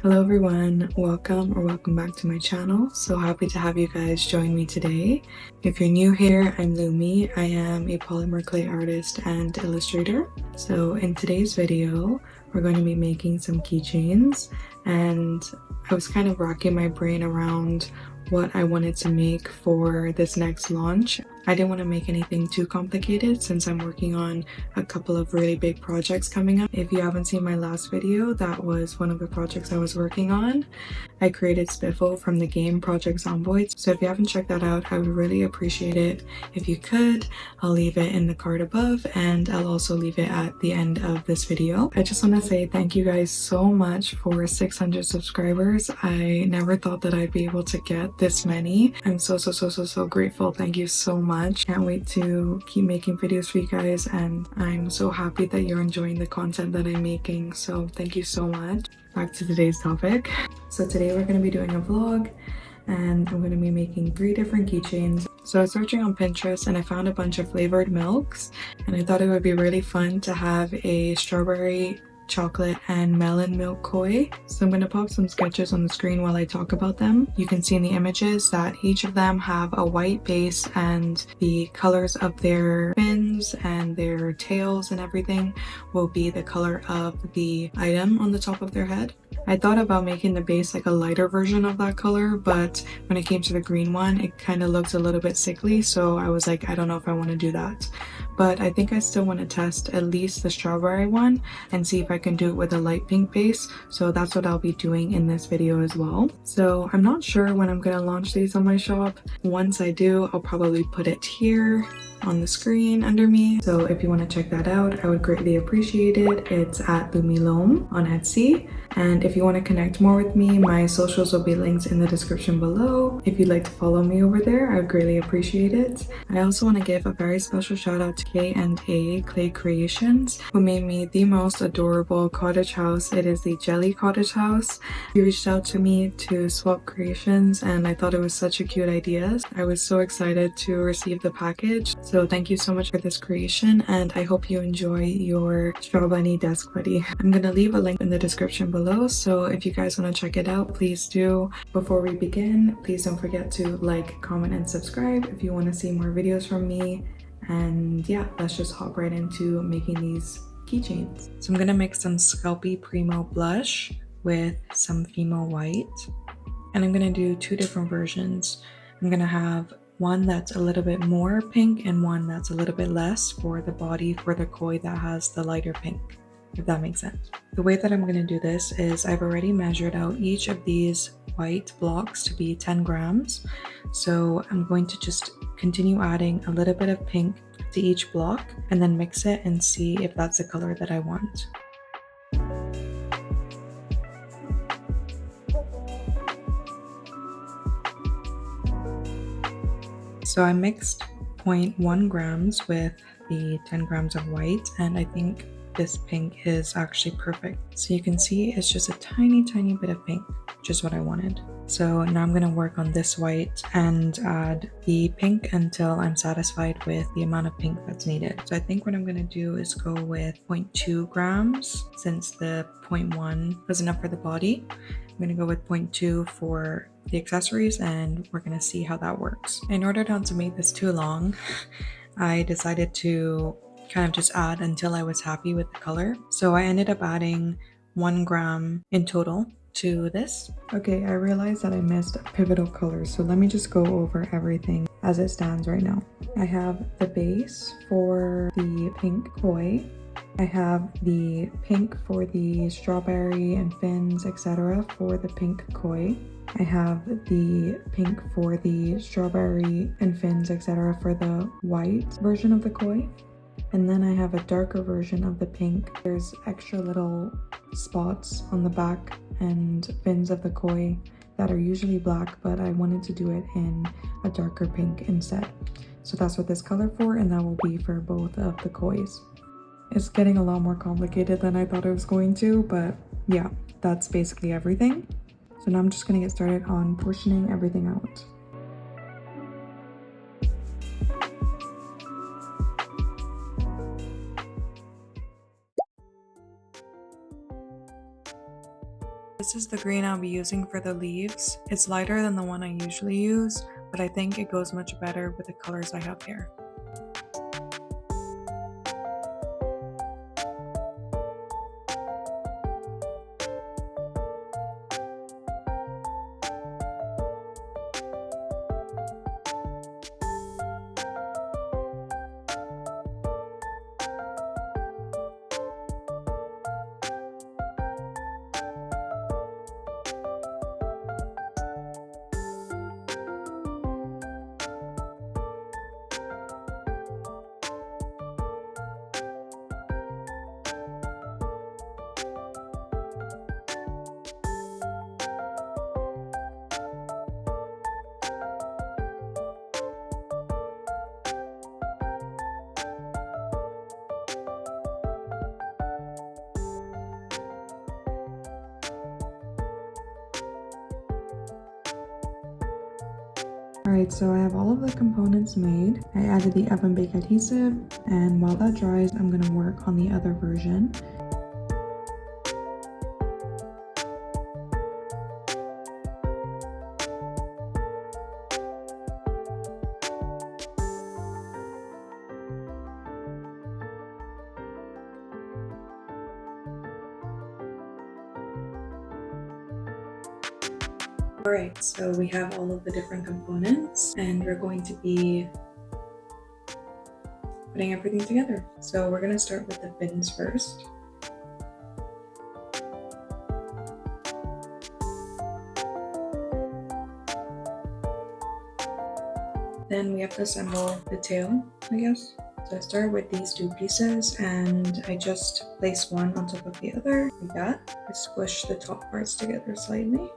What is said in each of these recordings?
Hello everyone, welcome back to my channel. So happy to have you guys join me today. If you're new here, I'm Lumie. I am a polymer clay artist and illustrator. So in today's video, we're going to be making some keychains, and I was kind of racking my brain around what I wanted to make for this next launch. I didn't want to make anything too complicated since I'm working on a couple of really big projects coming up. If you haven't seen my last video, that was one of the projects I was working on. I created Spiffle from the game Project Zomboid. So if you haven't checked that out, I would really appreciate it if you could. I'll leave it in the card above, and I'll also leave it at the end of this video. I just want to say thank you guys so much for 600 subscribers. I never thought that I'd be able to get this many. I'm so grateful. Thank you so much. Can't wait to keep making videos for you guys, and I'm so happy that you're enjoying the content that I'm making. So thank you so much. Back to today's topic. So today we're going to be doing a vlog, and I'm going to be making 3 different keychains. So I was searching on Pinterest and I found a bunch of flavored milks, and I thought it would be really fun to have a strawberry, chocolate and melon milk koi. So I'm going to pop some sketches on the screen while I talk about them. You can see in the images that each of them have a white base, and the colors of their fins and their tails and everything will be the color of the item on the top of their head. I thought about making the base like a lighter version of that color, but when it came to the green one, it kind of looked a little bit sickly, so I was like, I don't know if I want to do that. But I think I still want to test at least the strawberry one and see if I can do it with a light pink base. So that's what I'll be doing in this video as well. So I'm not sure when I'm going to launch these on my shop. Once I do, I'll probably put it here on the screen under me. So if you want to check that out, I would greatly appreciate it. It's at lumie on Etsy. And if you want to connect more with me, my socials will be linked in the description below. If you'd like to follow me over there, I would greatly appreciate it. I also want to give a very special shout out to KandAClayCreations, who made me the most adorable cottage house. It is the jelly cottage house. He reached out to me to swap creations, and I thought it was such a cute idea. I was so excited to receive the package. So thank you so much for this creation, and I hope you enjoy your straw bunny desk hoodie. I'm gonna leave a link in the description below, so if you guys want to check it out, please do. Before we begin, please don't forget to like, comment and subscribe if you want to see more videos from me. And yeah, let's just hop right into making these keychains. So I'm gonna mix some Sculpey Primo blush with some Fimo white, and I'm gonna do 2 different versions. I'm gonna have one that's a little bit more pink and one that's a little bit less for the body for the koi that has the lighter pink, if that makes sense. The way that I'm going to do this is I've already measured out each of these white blocks to be 10 grams. So I'm going to just continue adding a little bit of pink to each block and then mix it and see if that's the color that I want. So I mixed 0.1 grams with the 10 grams of white, and I think this pink is actually perfect. So you can see it's just a tiny bit of pink, which is what I wanted. So now I'm going to work on this white and add the pink until I'm satisfied with the amount of pink that's needed. So I think what I'm going to do is go with 0.2 grams since the 0.1 was enough for the body. I'm going to go with 0.2 for the accessories, and we're going to see how that works. In order not to make this too long, I decided to kind of just add until I was happy with the color. So I ended up adding 1 gram in total to this. Okay, I realized that I missed pivotal colors, so let me just go over everything as it stands right now. I have the base for the pink koi. I have the pink for the strawberry and fins, etc. for the pink koi. I have the pink for the strawberry and fins, etc. for the white version of the koi. And then I have a darker version of the pink. There's extra little spots on the back and fins of the koi that are usually black, but I wanted to do it in a darker pink instead. So that's what this color for, and that will be for both of the kois. It's getting a lot more complicated than I thought it was going to, but yeah, that's basically everything. So now I'm just gonna get started on portioning everything out. This is the green I'll be using for the leaves. It's lighter than the one I usually use, but I think it goes much better with the colors I have here. Alright, so I have all of the components made. I added the oven bake adhesive, and while that dries, I'm going to work on the other version. Alright, so we have all of the different components and we're going to be putting everything together. So we're going to start with the fins first. Then we have to assemble the tail, I guess. So I started with these two pieces and I just placed one on top of the other, like that. I squished the top parts together slightly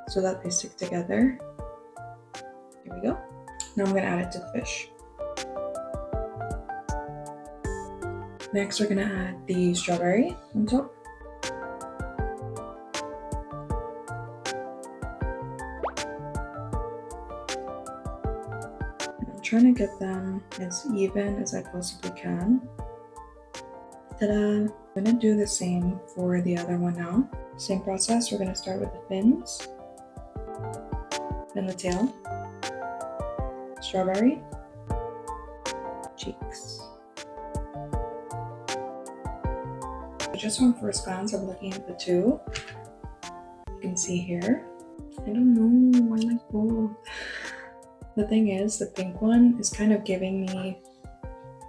so that they stick together. Here we go. Now I'm gonna add it to the fish. Next, we're gonna add the strawberry on top. I'm trying to get them as even as I possibly can. Ta-da! I'm gonna do the same for the other one now. Same process, we're gonna start with the fins. Then the tail, strawberry, cheeks. Just on first glance, I'm looking at the two. You can see here. I don't know, I like both. The thing is, the pink one is kind of giving me,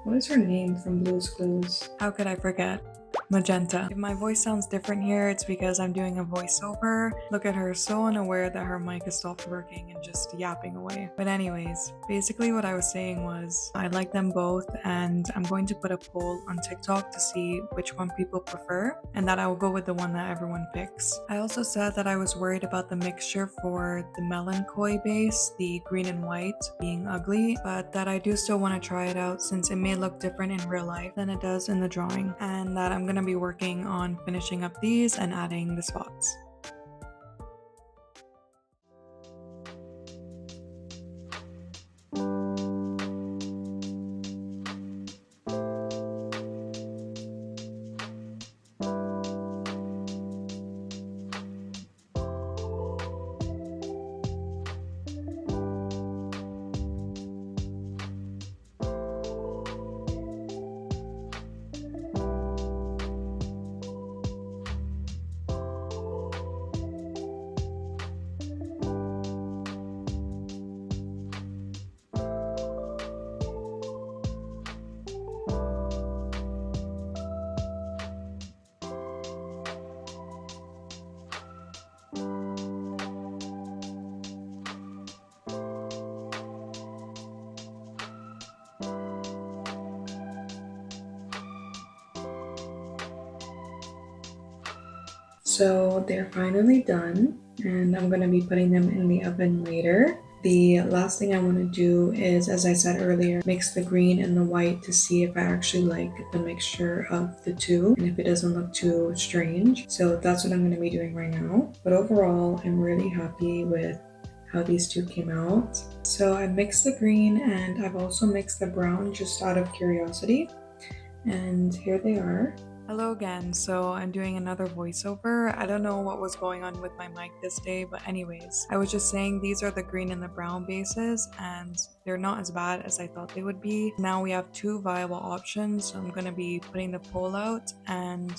what is her name from Blue's Clues? How could I forget? Magenta. If my voice sounds different here, it's because I'm doing a voiceover. Look at her, so unaware that her mic has stopped working and just yapping away. But anyways, basically what I was saying was I like them both and I'm going to put a poll on TikTok to see which one people prefer and that I will go with the one that everyone picks. I also said that I was worried about the mixture for the melon koi base, the green and white, being ugly, but that I do still want to try it out since it may look different in real life than it does in the drawing, and that I'm gonna be working on finishing up these and adding the spots. So they're finally done and I'm going to be putting them in the oven later. The last thing I want to do is, as I said earlier, mix the green and the white to see if I actually like the mixture of the two and if it doesn't look too strange. So that's what I'm going to be doing right now. But overall, I'm really happy with how these two came out. So I mixed the green and I've also mixed the brown just out of curiosity. And here they are. Hello again. So I'm doing another voiceover. I don't know what was going on with my mic this day, but anyways, I was just saying these are the green and the brown bases and they're not as bad as I thought they would be. Now we have two viable options, so I'm going to be putting the poll out and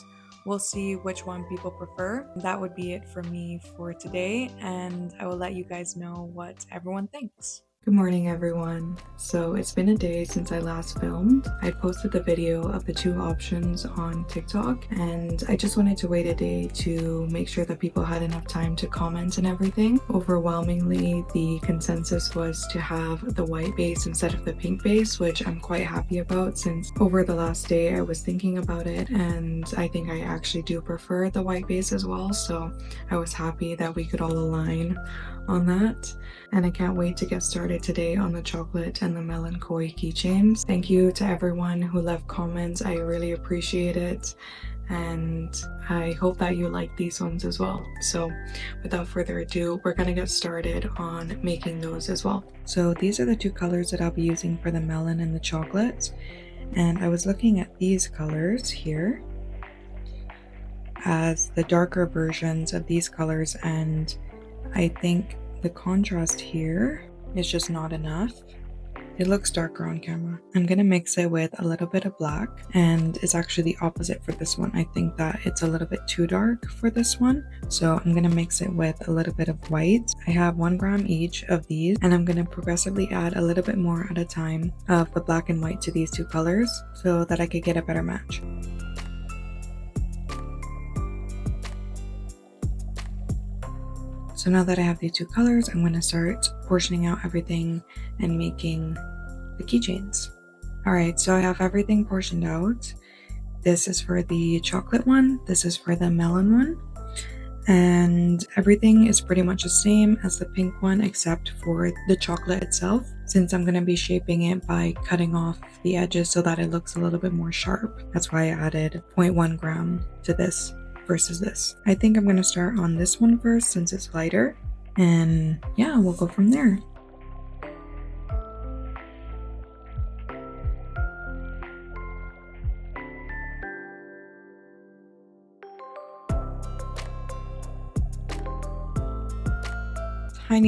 we'll see which one people prefer. That would be it for me for today, and I will let you guys know what everyone thinks. Good morning, everyone. So it's been a day since I last filmed. I posted the video of the two options on TikTok, and I just wanted to wait a day to make sure that people had enough time to comment and everything. Overwhelmingly, the consensus was to have the white base instead of the pink base, which I'm quite happy about since over the last day I was thinking about it, and I think I actually do prefer the white base as well. So I was happy that we could all align on that, and I can't wait to get started today on the chocolate and the melon koi keychains. Thank you to everyone who left comments. I really appreciate it, and I hope that you like these ones as well. So without further ado, we're gonna get started on making those as well. So these are the two colors that I'll be using for the melon and the chocolate, and I was looking at these colors here as the darker versions of these colors, and I think the contrast here is just not enough. It looks darker on camera. I'm gonna mix it with a little bit of black, and it's actually the opposite for this one. I think that it's a little bit too dark for this one, so I'm gonna mix it with a little bit of white. I have 1 gram each of these, and I'm gonna progressively add a little bit more at a time of the black and white to these two colors so that I could get a better match. So now that I have these two colors, I'm going to start portioning out everything and making the keychains. Alright, so I have everything portioned out. This is for the chocolate one, this is for the melon one, and everything is pretty much the same as the pink one except for the chocolate itself, since I'm going to be shaping it by cutting off the edges so that it looks a little bit more sharp. That's why I added 0.1 gram to this versus this. I think I'm going to start on this one first since it's lighter, and yeah, we'll go from there.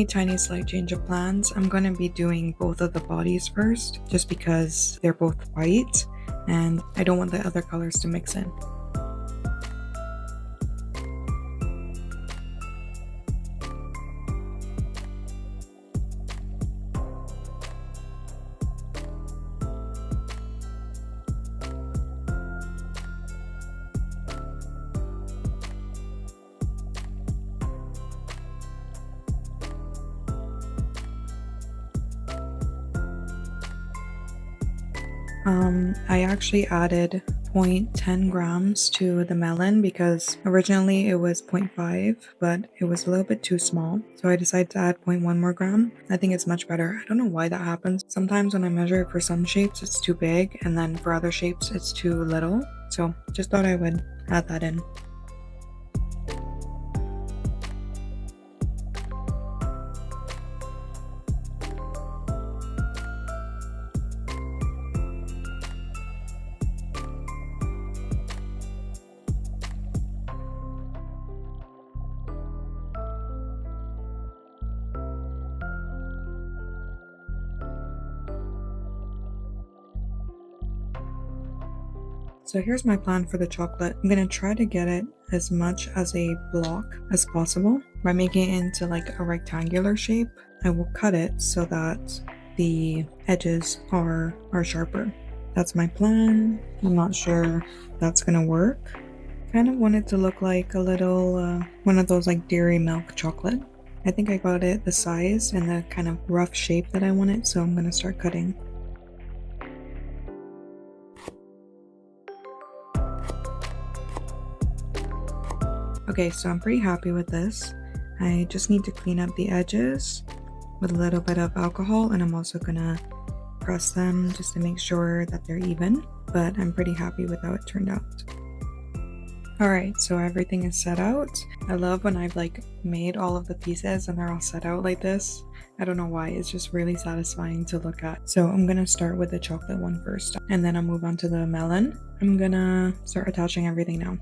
Tiny slight change of plans. I'm going to be doing both of the bodies first just because they're both white and I don't want the other colors to mix in. I actually added 0.10 grams to the melon because originally it was 0.5, but it was a little bit too small. So I decided to add 0.1 more gram. I think it's much better. I don't know why that happens. Sometimes when I measure it for some shapes, it's too big, and then for other shapes, it's too little. So just thought I would add that in. So here's my plan for the chocolate. I'm going to try to get it as much as a block as possible by making it into like a rectangular shape. I will cut it so that the edges are sharper. That's my plan. I'm not sure that's going to work. Kind of want it to look like a little one of those like dairy milk chocolate. I think I got it the size and the kind of rough shape that I want it, so I'm going to start cutting. Okay, so I'm pretty happy with this. I just need to clean up the edges with a little bit of alcohol, and I'm also gonna press them just to make sure that they're even, but I'm pretty happy with how it turned out. Alright, so everything is set out. I love when I've like made all of the pieces and they're all set out like this. I don't know why, it's just really satisfying to look at. So I'm gonna start with the chocolate one first, and then I'll move on to the melon. I'm gonna start attaching everything now.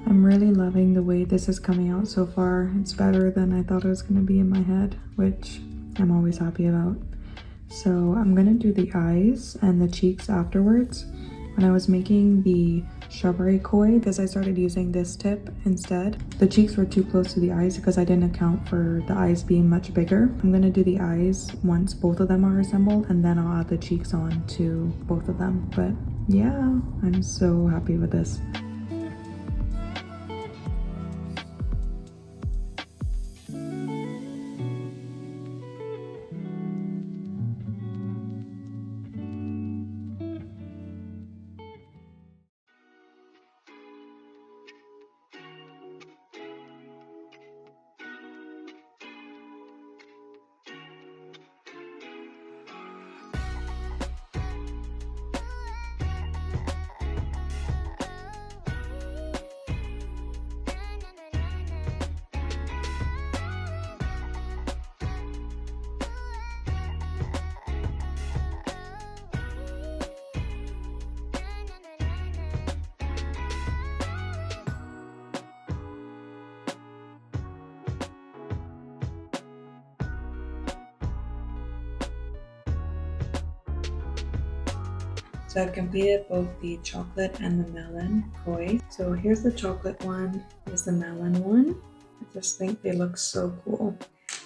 I'm really loving the way this is coming out so far. It's better than I thought it was going to be in my head, which I'm always happy about. So I'm going to do the eyes and the cheeks afterwards. When I was making the strawberry koi, because I started using this tip instead, the cheeks were too close to the eyes because I didn't account for the eyes being much bigger. I'm going to do the eyes once both of them are assembled, and then I'll add the cheeks on to both of them. But yeah, I'm so happy with this. So I've completed both the chocolate and the melon koi. So here's the chocolate one, here's the melon one. I just think they look so cool.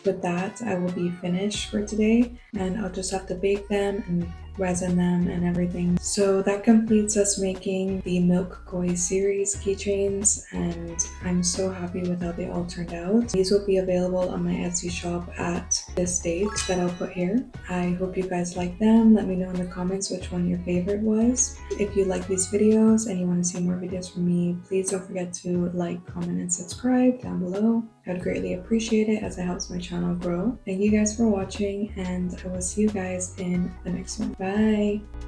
With that, I will be finished for today, and I'll just have to bake them and resin them and everything. So that completes us making the milk koi series keychains, and I'm so happy with how they all turned out. These will be available on my Etsy shop at this date that I'll put here. I hope you guys like them. Let me know in the comments which one your favorite was. If you like these videos and you want to see more videos from me, please don't forget to like, comment, and subscribe down below. I'd greatly appreciate it as it helps my channel grow. Thank you guys for watching, and I will see you guys in the next one. Bye!